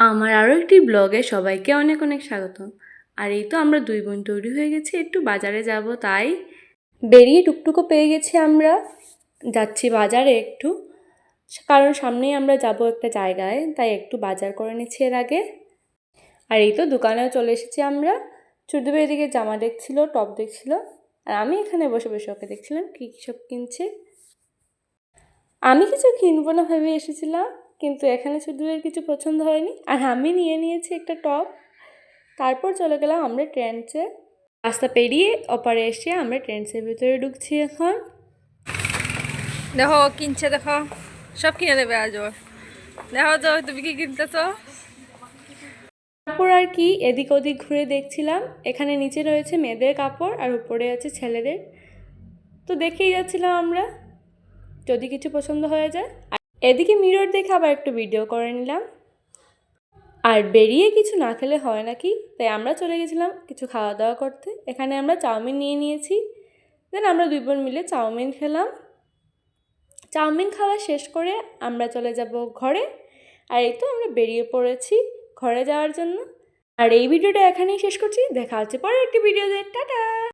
আমার আরও একটি ব্লগে সবাইকে অনেক অনেক স্বাগতম। আর এই তো আমরা দুই বোন তৈরি হয়ে গেছি, একটু বাজারে যাব, তাই বেরিয়ে টুকটুকো পেয়ে গেছি। আমরা যাচ্ছি বাজারে একটু, কারণ সামনেই আমরা যাব একটা জায়গায়, তাই একটু বাজার করে নিচ্ছি এর আগে। আর এই তো দোকানেও চলে এসেছি আমরা। ছোটদেব এদিকে জামা দেখছিল, টপ দেখছিল, আর আমি এখানে বসে বসে ওকে দেখছিলাম কী সব কিনছে। আমি কিছু কিনবো না ভেবে এসেছিলাম, কিন্তু এখানে ছোটদেবের কিছু পছন্দ হয়নি, আর আমি নিয়ে নিয়েছি একটা টপ। তারপর চলে গেলাম আমরা ট্রেন্ডসে। রাস্তা পেরিয়ে ওপারে এসে আমরা ট্রেন্ডসের ভিতরে ঢুকছি এখন। দেখো কিনছে, দেখো সব কিনে দেবে আজ। দেখো তো তুমি কি কিনতেছ। তারপর আর কি এদিক ওদিক ঘুরে দেখছিলাম। এখানে নিচে রয়েছে মেয়েদের কাপড় আর উপরে আছে ছেলেদের, তো দেখেই যাচ্ছিলাম আমরা, যদি কিছু পছন্দ হয়ে যায়। আর এদিকে মিরর দেখে আবার একটু ভিডিও করে নিলাম। আর বেরিয়ে কিছু না খেলে হয় নাকি, তাই আমরা চলে গেছিলাম কিছু খাওয়া দাওয়া করতে। এখানে আমরা চাউমিন নিয়ে নিয়েছি, দেন আমরা দুই বোন মিলে চাউমিন খেলাম। চাউমিন খাওয়া শেষ করে আমরা চলে যাব ঘরে। আর এই তো আমরা বেরিয়ে পড়েছি ঘরে যাওয়ার জন্য। আর এই ভিডিওটা এখানেই শেষ করছি, দেখা হচ্ছে পরের একটি ভিডিওতে। টাটা।